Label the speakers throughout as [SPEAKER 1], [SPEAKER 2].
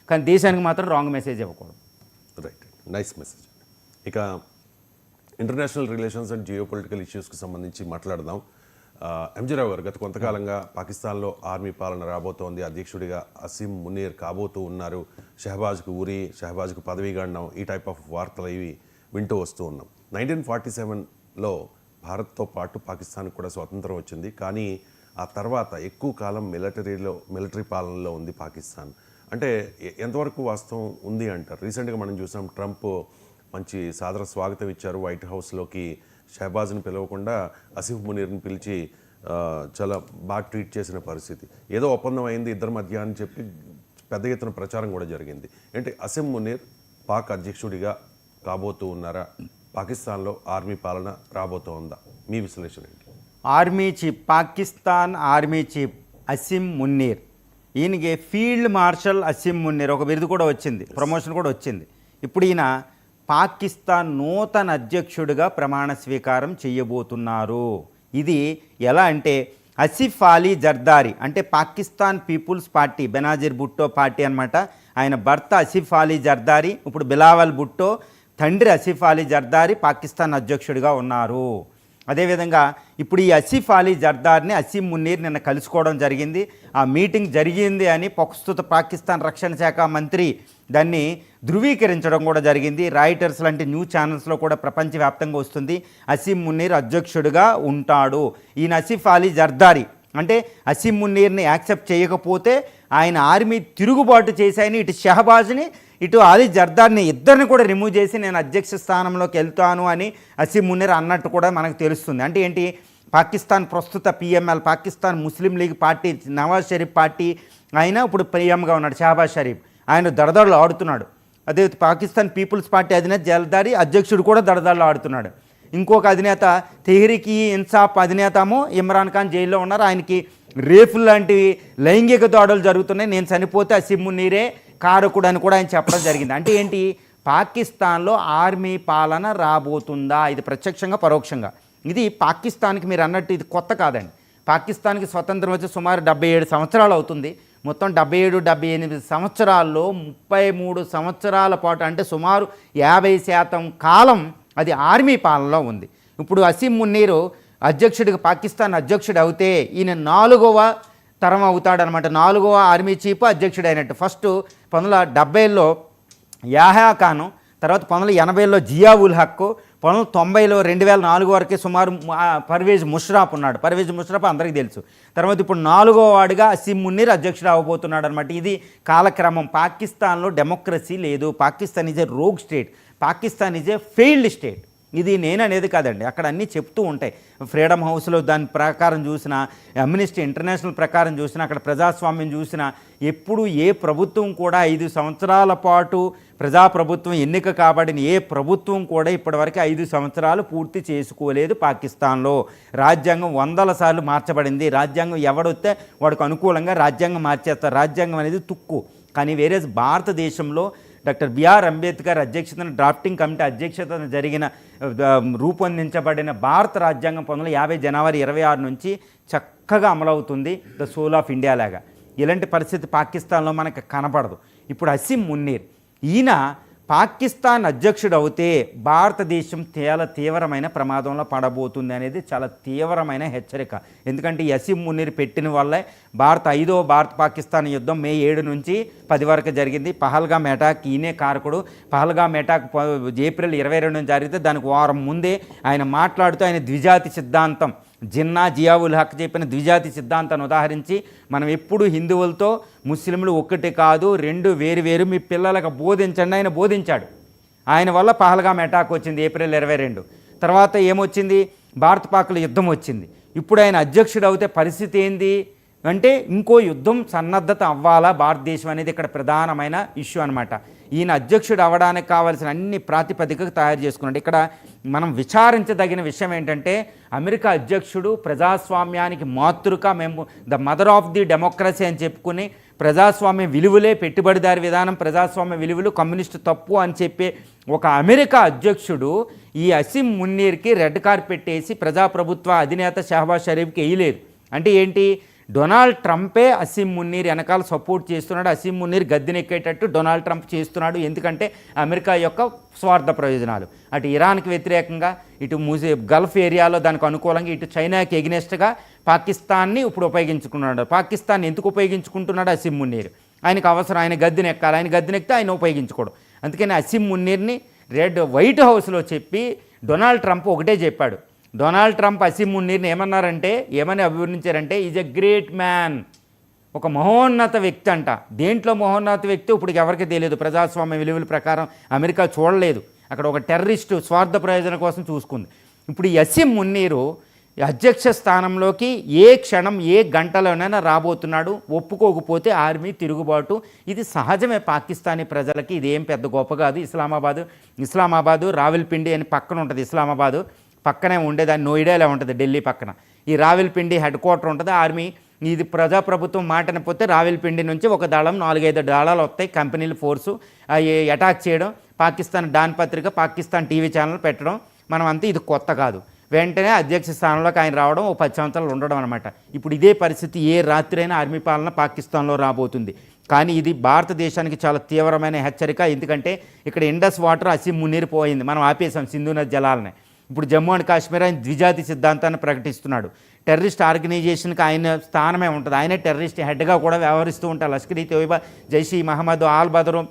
[SPEAKER 1] కానీ దేశానికి మాత్రం రాంగ్ మెసేజ్ ఇవ్వకూడదు.
[SPEAKER 2] Right, nice message. ఇక international relations and geopolitical ఇష్యూస్కి సంబంధించి మాట్లాడదాం. ఎంజీ రావు గారు, గత కొంతకాలంగా పాకిస్తాన్లో ఆర్మీ పాలన రాబోతోంది, అధ్యక్షుడిగా అసీం మునీర్ కాబోతూ ఉన్నారు, షహబాజ్కు ఉరి, షహబాజ్కు పదవీ గండం, ఈ టైప్ ఆఫ్ వార్తలు ఇవి వింటూ వస్తూ ఉన్నాం. 1947లో భారత్తో పాటు పాకిస్తాన్కి కూడా స్వాతంత్రం వచ్చింది. కానీ ఆ తర్వాత ఎక్కువ కాలం మిలిటరీ పాలనలో ఉంది పాకిస్తాన్. అంటే ఎంతవరకు వాస్తవం ఉంది అంటారు? రీసెంట్గా మనం చూసాం, ట్రంప్ మంచి సాదర స్వాగతం ఇచ్చారు వైట్ హౌస్లోకి. షహబాజ్ని పిలవకుండా అసీఫ్ మునీర్ని పిలిచి చాలా బాగా ట్రీట్ చేసిన పరిస్థితి. ఏదో ఒప్పందం అయింది ఇద్దరి మధ్య అని చెప్పి పెద్ద ఎత్తున ప్రచారం కూడా జరిగింది. ఏంటి, అసీఫ్ మునీర్ పాక్ అధ్యక్షుడిగా కాబోతూ ఉన్నారా? పాకిస్తాన్లో ఆర్మీ పాలన రాబోతోందా? మీ విశ్లేషణ ఏంటి?
[SPEAKER 1] Army chief, Pakistan army chief Asim Munir, ఈయనకి ఫీల్డ్ మార్షల్ అసీం మున్నీర్ ఒక బిరుదు కూడా వచ్చింది, ప్రమోషన్ కూడా వచ్చింది. ఇప్పుడు ఈయన పాకిస్తాన్ నూతన అధ్యక్షుడిగా ప్రమాణ స్వీకారం చేయబోతున్నారు. ఇది ఎలా అంటే, ఆసిఫ్ అలీ జర్దారీ అంటే Pakistan Peoples Party, Benazir Bhutto party అనమాట. ఆయన భర్త ఆసిఫ్ అలీ జర్దారీ, ఇప్పుడు బిలావల్ భుట్టో తండ్రి ఆసిఫ్ అలీ జర్దారీ పాకిస్తాన్ అధ్యక్షుడిగా ఉన్నారు. అదేవిధంగా ఇప్పుడు ఈ ఆసిఫ్ అలీ జర్దార్ని అసీం మున్నీర్ నిన్న కలుసుకోవడం జరిగింది. ఆ మీటింగ్ జరిగింది అని ప్రస్తుత పాకిస్తాన్ రక్షణ శాఖ మంత్రి దాన్ని ధృవీకరించడం కూడా జరిగింది. రాయిటర్స్ లాంటి న్యూస్ ఛానల్స్లో కూడా ప్రపంచవ్యాప్తంగా వస్తుంది. అసీం మున్నీర్ అధ్యక్షుడిగా ఉంటాడు. ఈయన ఆసిఫ్ అలీ జర్దారీ అంటే అసీం మున్నీర్ని యాక్సెప్ట్ చేయకపోతే ఆయన ఆర్మీ తిరుగుబాటు చేశాయని ఇటు షహబాజ్ని ఇటు అలీ జర్దార్ని ఇద్దరిని కూడా రిమూవ్ చేసి నేను అధ్యక్ష స్థానంలోకి వెళ్తాను అని అసీం మున్నీర్ అన్నట్టు కూడా మనకు తెలుస్తుంది. అంటే ఏంటి, పాకిస్తాన్ ప్రస్తుత PML Pakistan Muslim League party Nawaz Sharif party ఆయన ఇప్పుడు పిఎంగా ఉన్నాడు షహబాజ్ షరీఫ్, ఆయన దడదడలు ఆడుతున్నాడు. అదే పాకిస్తాన్ పీపుల్స్ పార్టీ అధినేత జర్దారీ అధ్యక్షుడు కూడా దడదడలు ఆడుతున్నాడు. ఇంకొక అధినేత తెహ్రీక్-ఈ ఇన్సాఫ్ అధినేతమో ఇమ్రాన్ ఖాన్ జైల్లో ఉన్నారు. ఆయనకి రేపులు లాంటివి లైంగిక దాడులు జరుగుతున్నాయి, నేను చనిపోతే అసీం మున్నీరే కారకుడు అని కూడా ఆయన చెప్పడం జరిగింది. అంటే ఏంటి, పాకిస్తాన్లో ఆర్మీ పాలన రాబోతుందా? ఇది ప్రత్యక్షంగా పరోక్షంగా. ఇది పాకిస్తాన్కి మీరు అన్నట్టు ఇది కొత్త కాదండి. పాకిస్తాన్కి స్వతంత్రం వచ్చి సుమారు 77 సంవత్సరాలు అవుతుంది. మొత్తం 77-78 సంవత్సరాల్లో 33 సంవత్సరాల పాటు అంటే సుమారు 50% కాలం అది ఆర్మీ పాలనలో ఉంది. ఇప్పుడు అసీం మున్నీరు అధ్యక్షుడిగా పాకిస్తాన్ అధ్యక్షుడు అవుతే ఈయన 4వ తరం అవుతాడనమాట. 4వ ఆర్మీ చీఫ్ అధ్యక్షుడు అయినట్టు. ఫస్ట్ 1970లో యాహ్యా ఖాను, తర్వాత 1980లో జియా ఉల్ హక్, 1990లో 2004 వరకు సుమారు పర్వేజ్ ముషర్రాఫ్ ఉన్నాడు. పర్వేజ్ ముషర్రాఫ్ అందరికీ తెలుసు. తర్వాత ఇప్పుడు 4వ వాడిగా అసీం మున్నీర్ అధ్యక్షుడు అవ్వబోతున్నాడు అనమాట. ఇది కాలక్రమం. పాకిస్తాన్లో డెమోక్రసీ లేదు. Pakistan is a rogue state, Pakistan is a failed state. ఇది నేననేది కాదండి, అక్కడ అన్నీ చెప్తూ ఉంటాయి. ఫ్రీడమ్ హౌస్లో దాని ప్రకారం చూసినా, అమ్నిస్టీ ఇంటర్నేషనల్ ప్రకారం చూసినా, అక్కడ ప్రజాస్వామ్యం చూసినా, ఎప్పుడు ఏ ప్రభుత్వం కూడా 5 సంవత్సరాల పాటు ప్రజాప్రభుత్వం ఎన్నిక కాబడిన ఏ ప్రభుత్వం కూడా ఇప్పటివరకు 5 సంవత్సరాలు పూర్తి చేసుకోలేదు. పాకిస్తాన్లో రాజ్యాంగం 100ల సార్లు మార్చబడింది. రాజ్యాంగం ఎవడొస్తే వాడికి అనుకూలంగా రాజ్యాంగం మార్చేస్తారు. రాజ్యాంగం అనేది తుక్కు. కానీ వేరే భారతదేశంలో డాక్టర్ బిఆర్ అంబేద్కర్ అధ్యక్షతన డ్రాఫ్టింగ్ కమిటీ అధ్యక్షతన జరిగిన రూపొందించబడిన భారత రాజ్యాంగం 1950 జనవరి 26 నుంచి చక్కగా అమలవుతుంది. ద సోల్ ఆఫ్ ఇండియా లాగా. ఇలాంటి పరిస్థితి పాకిస్తాన్లో మనకు కనపడదు. ఇప్పుడు అసీం మున్నీర్ ఈయన పాకిస్తాన్ అధ్యక్షుడు అవుతే భారతదేశం తీవ్రమైన ప్రమాదంలో పడబోతుంది అనేది చాలా తీవ్రమైన హెచ్చరిక. ఎందుకంటే ఈ అసీం మున్నీర్ పెట్టిన వల్లే ఐదవ భారత పాకిస్తాన్ యుద్ధం మే 7 నుంచి 10 వరకు జరిగింది. పహల్గామ్ అటాక్ ఈయనే కారకుడు. పహల్గామ్ అటాక్ ఏప్రిల్ 22 జరిగితే దానికి వారం ముందే ఆయన మాట్లాడుతూ ఆయన ద్విజాతి సిద్ధాంతం జియా ఉల్ హక్ చెప్పిన ద్విజాతి సిద్ధాంతాన్ని ఉదాహరించి మనం ఎప్పుడు హిందువులతో ముస్లింలు ఒక్కటి కాదు, 2 వేరు మీ పిల్లలకు బోధించండి ఆయన బోధించాడు. ఆయన వల్ల పహల్గామ్ అటాక్ వచ్చింది ఏప్రిల్ 22. తర్వాత ఏమొచ్చింది, భారత పాకుల యుద్ధం వచ్చింది. ఇప్పుడు ఆయన అధ్యక్షుడు అవుతే పరిస్థితి ఏంది అంటే ఇంకో యుద్ధం సన్నద్ధత అవ్వాలా భారతదేశం అనేది ఇక్కడ ప్రధానమైన ఇష్యూ అనమాట. ఈయన అధ్యక్షుడు అవ్వడానికి కావాల్సిన అన్ని ప్రాతిపదికకు తయారు చేసుకున్నాడు. ఇక్కడ మనం విచారించదగిన విషయం ఏంటంటే, అమెరికా అధ్యక్షుడు ప్రజాస్వామ్యానికి మాతృక, మేము the mother of the democracy అని చెప్పుకుని ప్రజాస్వామ్య విలువలే పెట్టుబడిదారి విధానం, ప్రజాస్వామ్య విలువలు కమ్యూనిస్టు తప్పు అని చెప్పే ఒక అమెరికా అధ్యక్షుడు ఈ అసీం మున్నీర్కి రెడ్ కార్పెట్ వేసి ప్రజాప్రభుత్వ అధినేత షహబాజ్ షరీఫ్కి వేయలేదు. అంటే ఏంటి, డొనాల్డ్ ట్రంపే అసీం మున్నీర్ వెనకాల సపోర్ట్ చేస్తున్నాడు. అసీం మున్నీర్ గద్దెనెక్కేటట్టు డొనాల్డ్ ట్రంప్ చేస్తున్నాడు. ఎందుకంటే అమెరికా యొక్క స్వార్థ ప్రయోజనాలు, అటు ఇరాన్కి వ్యతిరేకంగా, ఇటు గల్ఫ్ ఏరియాలో దానికి అనుకూలంగా, ఇటు చైనాకి ఎగ్నెస్ట్గా పాకిస్తాన్ని ఇప్పుడు ఉపయోగించుకున్నాడు. పాకిస్తాన్ ఎందుకు ఉపయోగించుకుంటున్నాడు అసీం మున్నీర్? ఆయనకు అవసరం, ఆయన గద్దెనెక్కాలి, ఆయన గద్దెనెక్కితే ఆయన ఉపయోగించుకోవడం. అందుకని అసీం మున్నీర్ని వైట్ హౌస్లో చెప్పి డొనాల్డ్ ట్రంప్ ఒకటే చెప్పాడు. డొనాల్డ్ ట్రంప్ అసీం మున్నీర్ని ఏమని అభివర్ణించారంటే ఈజ్ ఎ గ్రేట్ మ్యాన్, ఒక మహోన్నత వ్యక్తి అంట. దేంట్లో మహోన్నత వ్యక్తి ఇప్పుడు ఎవరికి తెలియదు. ప్రజాస్వామ్య విలువల ప్రకారం అమెరికా చూడలేదు, అక్కడ ఒక టెర్రరిస్టు స్వార్థ ప్రయోజనం కోసం చూసుకుంది. ఇప్పుడు ఈ అసీం మున్నీరు అధ్యక్ష స్థానంలోకి ఏ క్షణం ఏ గంటలోనైనా రాబోతున్నాడు. ఒప్పుకోకపోతే ఆర్మీ తిరుగుబాటు. ఇది సహజమే పాకిస్తానీ ప్రజలకి, ఇది ఏం పెద్ద గొప్ప కాదు. ఇస్లామాబాదు రావిల్పిండి అని పక్కన ఉంటుంది. ఇస్లామాబాదు పక్కనే ఉండేదాన్ని నోయిడాలో ఉంటుంది, ఢిల్లీ పక్కన. ఈ రావిల్పిండి హెడ్ క్వార్టర్ ఉంటుంది. ఆర్మీ ఇది ప్రజాప్రభుత్వం మాటనపోతే రావిల్పిండి నుంచి ఒక దళం 4-5 దళాలు వస్తాయి, కంపెనీల ఫోర్సు అటాక్ చేయడం, పాకిస్తాన్ డాన్ పత్రిక, పాకిస్తాన్ టీవీ ఛానల్ పెట్టడం, మనం అంతా ఇది కొత్త కాదు. వెంటనే అధ్యక్ష స్థానంలోకి ఆయన రావడం, 10 సంవత్సరాలు ఉండడం అనమాట. ఇప్పుడు ఇదే పరిస్థితి ఏ రాత్రైనా ఆర్మీ పాలన పాకిస్తాన్లో రాబోతుంది. కానీ ఇది భారతదేశానికి చాలా తీవ్రమైన హెచ్చరిక. ఎందుకంటే ఇక్కడ ఇండస్ వాటర్ అసీం మున్నీర్ పోయింది, మనం ఆపేసాం సింధు నది జలాలని. ఇప్పుడు జమ్మూ అండ్ కాశ్మీర్ ఆయన ద్విజాతి సిద్ధాంతాన్ని ప్రకటిస్తున్నాడు. టెర్రరిస్ట్ ఆర్గనైజేషన్కి ఆయన స్థానమే ఉంటుంది, ఆయనే టెర్రరిస్ట్ హెడ్గా కూడా వ్యవహరిస్తూ ఉంటారు. లష్కర్ ఈ తోయిబా, జైషీ మహమ్మద్, ఆల్ బదరు,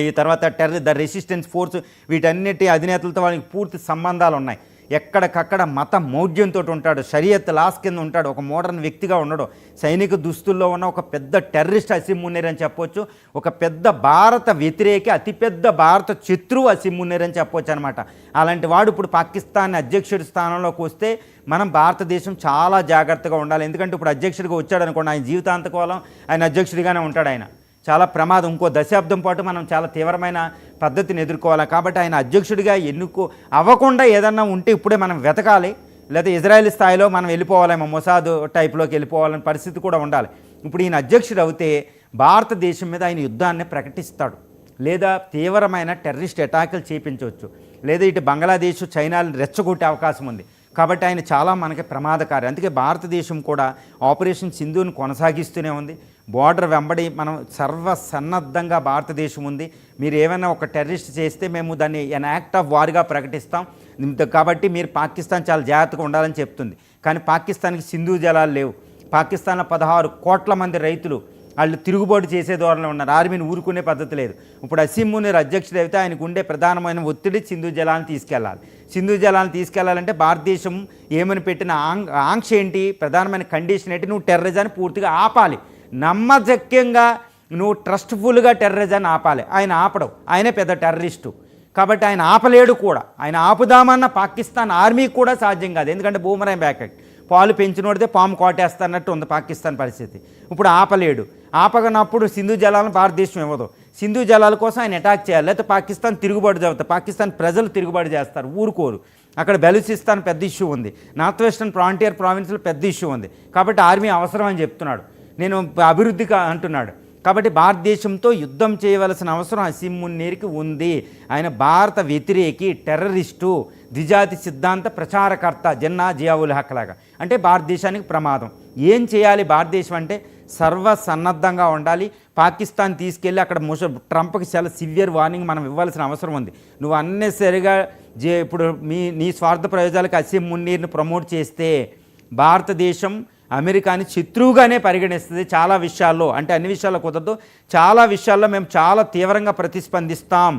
[SPEAKER 1] ఈ తర్వాత ద రెసిస్టెన్స్ ఫోర్స్, వీటన్నిటి అధినేతలతో వాళ్ళకి పూర్తి సంబంధాలు ఉన్నాయి. ఎక్కడికక్కడ మత మౌఢ్యంతో ఉంటాడు, షరియత్ లాస్ కింద ఉంటాడు, ఒక మోడర్న్ వ్యక్తిగా ఉండడు. సైనిక దుస్తుల్లో ఉన్న ఒక పెద్ద టెర్రరిస్ట్ అసీం మున్నీర్ అని చెప్పొచ్చు. ఒక పెద్ద భారత వ్యతిరేకి, అతిపెద్ద భారత శత్రువు అసీం మున్నీర్ అని చెప్పొచ్చు అనమాట. అలాంటి వాడు ఇప్పుడు పాకిస్తాన్ అధ్యక్షుడి స్థానంలోకి వస్తే మనం భారతదేశం చాలా జాగ్రత్తగా ఉండాలి. ఎందుకంటే ఇప్పుడు అధ్యక్షుడిగా వచ్చాడు అనుకోండి, ఆయన జీవితాంతకాలం ఆయన అధ్యక్షుడిగానే ఉంటాడు. ఆయన చాలా ప్రమాదం, ఇంకో దశాబ్దం పాటు మనం చాలా తీవ్రమైన పద్ధతిని ఎదుర్కోవాలి. కాబట్టి ఆయన అధ్యక్షుడిగా అవ్వకుండా ఏదన్నా ఉంటే ఇప్పుడే మనం వెతకాలి, లేదా ఇజ్రాయెల్ స్థాయిలో మనం వెళ్ళిపోవాలేమో, మొసాద్ టైప్లోకి వెళ్ళిపోవాలని పరిస్థితి కూడా ఉండాలి. ఇప్పుడు ఈయన అధ్యక్షుడు అవుతే భారతదేశం మీద ఆయన యుద్ధాన్ని ప్రకటిస్తాడు, లేదా తీవ్రమైన టెర్రరిస్ట్ అటాకులు చేపించవచ్చు, లేదా ఇటు బంగ్లాదేశ్ చైనాలను రెచ్చగొట్టే అవకాశం ఉంది. కాబట్టి ఆయన చాలా మనకి ప్రమాదకారి. అందుకే భారతదేశం కూడా ఆపరేషన్ సింధుని కొనసాగిస్తూనే ఉంది. బోర్డర్ వెంబడి మనం సర్వసన్నద్ధంగా భారతదేశం ఉంది. మీరు ఏమైనా ఒక టెర్రరిస్ట్ చేస్తే మేము దాన్ని ఎన్ యాక్ట్ ఆఫ్ వార్గా ప్రకటిస్తాం. కాబట్టి మీరు పాకిస్తాన్ చాలా జాగ్రత్తగా ఉండాలని చెప్తుంది. కానీ పాకిస్తాన్కి సింధు జలాలు లేవు. పాకిస్తాన్లో 16 కోట్ల మంది రైతులు వాళ్ళు తిరుగుబాటు చేసే ధోరణిలో ఉన్నారు. ఆర్మీని ఊరుకునే పద్ధతి లేదు. ఇప్పుడు అసీం మున్నీర్ అధ్యక్షుడు అయితే ఆయనకు ఉండే ప్రధానమైన ఒత్తిడి సింధు జలాలను తీసుకెళ్లాలి. సింధు జలాలను తీసుకెళ్లాలంటే భారతదేశం ఏమని పెట్టిన ఆంక్ష ఏంటి, ప్రధానమైన కండిషన్ ఏంటి, నువ్వు టెర్రరిజాన్ని పూర్తిగా ఆపాలి. నమ్మశక్యంగా నువ్వు ట్రస్ట్ఫుల్గా టెర్రరిజాన్ని ఆపాలి. ఆయన ఆపడం, ఆయనే పెద్ద టెర్రరిస్టు. కాబట్టి ఆయన ఆపలేడు కూడా. ఆయన ఆపుదామన్న పాకిస్తాన్ ఆర్మీకి కూడా సాధ్యం కాదు. ఎందుకంటే బూమరాంగ్ బ్యాక్, పాలు పెంచినోడితే పాము కోటేస్తాన్నట్టు ఉంది పాకిస్తాన్ పరిస్థితి. ఇప్పుడు ఆపలేడు. ఆపగనప్పుడు సింధు జలాలను భారతదేశం ఇవ్వదు. సింధు జలాల కోసం ఆయన అటాక్ చేయాలి, లేకపోతే పాకిస్తాన్ తిరుగుబాటు జరుగుతుంది. పాకిస్తాన్ ప్రజలు తిరుగుబాటు చేస్తారు, ఊరుకోరు. అక్కడ బెలూచిస్తాన్ పెద్ద ఇష్యూ ఉంది, నార్త్ వెస్టర్న్ ఫ్రాంటియర్ ప్రావిన్స్లో పెద్ద ఇష్యూ ఉంది. కాబట్టి ఆర్మీ అవసరం అని చెప్తున్నాడు, నేను అభివృద్ధిగా అంటున్నాడు. కాబట్టి భారతదేశంతో యుద్ధం చేయవలసిన అవసరం అసీం మున్నీర్కి ఉంది. ఆయన భారత వ్యతిరేకి, టెర్రరిస్టు, ద్విజాతి సిద్ధాంత ప్రచారకర్త, జియావుల్ హక్ లాగా. అంటే భారతదేశానికి ప్రమాదం. ఏం చేయాలి భారతదేశం అంటే సర్వసన్నద్ధంగా ఉండాలి. పాకిస్తాన్ తీసుకెళ్ళి అక్కడ ట్రంప్కి చాలా సివియర్ వార్నింగ్ మనం ఇవ్వాల్సిన అవసరం ఉంది. నువ్వు అన్నెసరిగా ఇప్పుడు నీ స్వార్థ ప్రయోజనాలకు అసీం మున్నీర్ని ప్రమోట్ చేస్తే భారతదేశం అమెరికాని శత్రువుగానే పరిగణిస్తుంది చాలా విషయాల్లో. అంటే అన్ని విషయాల్లో కుదరదు, చాలా విషయాల్లో మేము చాలా తీవ్రంగా ప్రతిస్పందిస్తాం,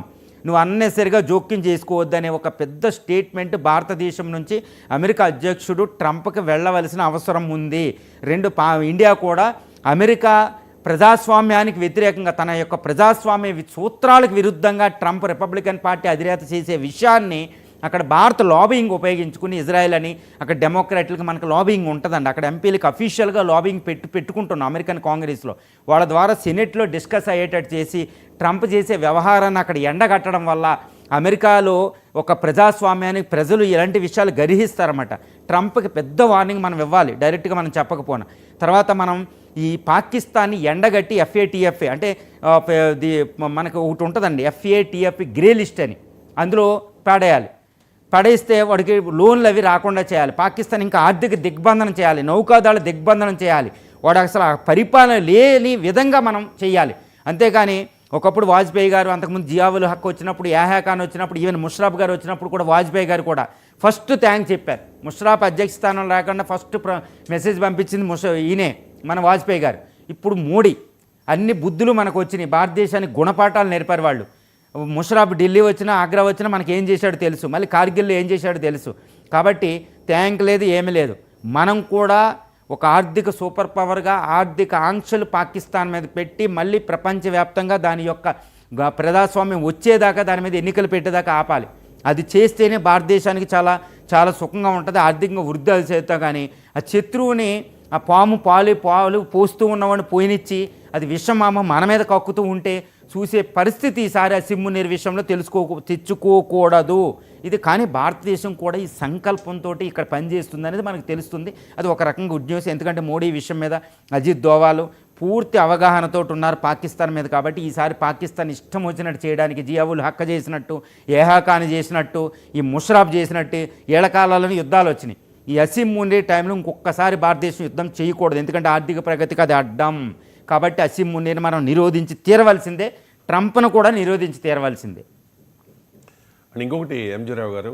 [SPEAKER 1] నువ్వు అన్నెసరిగా జోక్యం చేసుకోవద్దనే ఒక పెద్ద స్టేట్మెంట్ భారతదేశం నుంచి అమెరికా అధ్యక్షుడు ట్రంప్కి వెళ్ళవలసిన అవసరం ఉంది. ఇండియా కూడా అమెరికా ప్రజాస్వామ్యానికి వ్యతిరేకంగా, తన యొక్క ప్రజాస్వామ్య సూత్రాలకు విరుద్ధంగా ట్రంప్ రిపబ్లికన్ పార్టీ అధినేత చేసే విషయాన్ని అక్కడ భారత లాబింగ్ ఉపయోగించుకుని ఇజ్రాయెల్ అని అక్కడ డెమోక్రాట్లకు మనకు లాబింగ్ ఉంటుందండి. అక్కడ ఎంపీలకు అఫీషియల్గా లాబింగ్ పెట్టుకుంటున్నాం అమెరికన్ కాంగ్రెస్లో. వాళ్ళ ద్వారా సెనెట్లో డిస్కస్ అయ్యేటట్టు చేసి ట్రంప్ చేసే వ్యవహారాన్ని అక్కడ ఎండగట్టడం వల్ల అమెరికాలో ఒక ప్రజాస్వామ్యానికి ప్రజలు ఇలాంటి విషయాలు గర్హిస్తారన్నమాట. ట్రంప్కి పెద్ద వార్నింగ్ మనం ఇవ్వాలి, డైరెక్ట్గా మనం చెప్పకపోయినా. తర్వాత మనం ఈ పాకిస్తాన్ని ఎండగట్టి FATF అంటే మనకు ఒకటి ఉంటుందండి, FATF గ్రే లిస్ట్ అని, అందులో పడేస్తే వాడికి లోన్లు అవి రాకుండా చేయాలి. పాకిస్తాన్ ఇంకా ఆర్థిక దిగ్బంధనం చేయాలి, నౌకాదళ దిగ్బంధనం చేయాలి. వాడు అసలు ఆ పరిపాలన లేని విధంగా మనం చేయాలి. అంతేకాని ఒకప్పుడు వాజ్పేయి గారు, అంతకుముందు జియావుల్ హక్ వచ్చినప్పుడు, యాహ్యా ఖాన్ వచ్చినప్పుడు, ఈవెన్ ముషరఫ్ గారు వచ్చినప్పుడు కూడా వాజ్పేయి గారు కూడా ఫస్ట్ థ్యాంక్స్ చెప్పారు. ముషరఫ్ అధ్యక్ష స్థానం లేకుండా ఫస్ట్ మెసేజ్ పంపించింది ఈయనే మన వాజ్పేయి గారు. ఇప్పుడు మోడీ అన్ని బుద్ధులు మనకు వచ్చినాయి. భారతదేశానికి గుణపాఠాలు నేర్పారు వాళ్ళు. ముషరఫ్ ఢిల్లీ వచ్చినా, ఆగ్రా వచ్చినా మనకి ఏం చేశాడో తెలుసు, మళ్ళీ కార్గిల్లో ఏం చేశాడో తెలుసు. కాబట్టి థ్యాంక్ లేదు, ఏమీ లేదు. మనం కూడా ఒక ఆర్థిక సూపర్ పవర్గా ఆర్థిక ఆంక్షలు పాకిస్తాన్ మీద పెట్టి మళ్ళీ ప్రపంచవ్యాప్తంగా దాని యొక్క ప్రజాస్వామ్యం వచ్చేదాకా, దాని మీద ఎన్నికలు పెట్టేదాకా ఆపాలి. అది చేస్తేనే భారతదేశానికి చాలా చాలా సుఖంగా ఉంటుంది, ఆర్థికంగా వృద్ధి చేస్తా. కానీ ఆ శత్రువుని, ఆ పాలు పోస్తూ ఉన్నవాడిని పోయినిచ్చి అది విషమామ మన మీద కక్కుతూ ఉంటే చూసే పరిస్థితి ఈసారి అసిమ్ మునీర్ విషయంలో తెచ్చుకోకూడదు. ఇది కానీ భారతదేశం కూడా ఈ సంకల్పంతో ఇక్కడ పనిచేస్తుంది అనేది మనకు తెలుస్తుంది. అది ఒక రకంగా గుడ్ న్యూస్. ఎందుకంటే మోడీ విషయం మీద అజిత్ దోవాల్ పూర్తి అవగాహనతో ఉన్నారు పాకిస్తాన్ మీద. కాబట్టి ఈసారి పాకిస్తాన్ ఇష్టం వచ్చినట్టు చేయడానికి జియావుల్ హక్ చేసినట్టు, యాహ్యా ఖాన్ చేసినట్టు, ఈ ముషరఫ్ చేసినట్టు ఏళ్లకాలంలో యుద్ధాలు వచ్చినాయి. ఈ అసిమ్ మునీర్ టైంలో ఇంకొకసారి భారతదేశం యుద్ధం చేయకూడదు. ఎందుకంటే ఆర్థిక ప్రగతికి అది అడ్డం. కాబట్టి అసిమ్ మునీర్ని మనం నిరోధించి తీరవలసిందే, ట్రంప్ను కూడా నిరోధించి తీరవలసిందే.
[SPEAKER 2] అండ్ ఇంకొకటి ఎంజీ రావు గారు,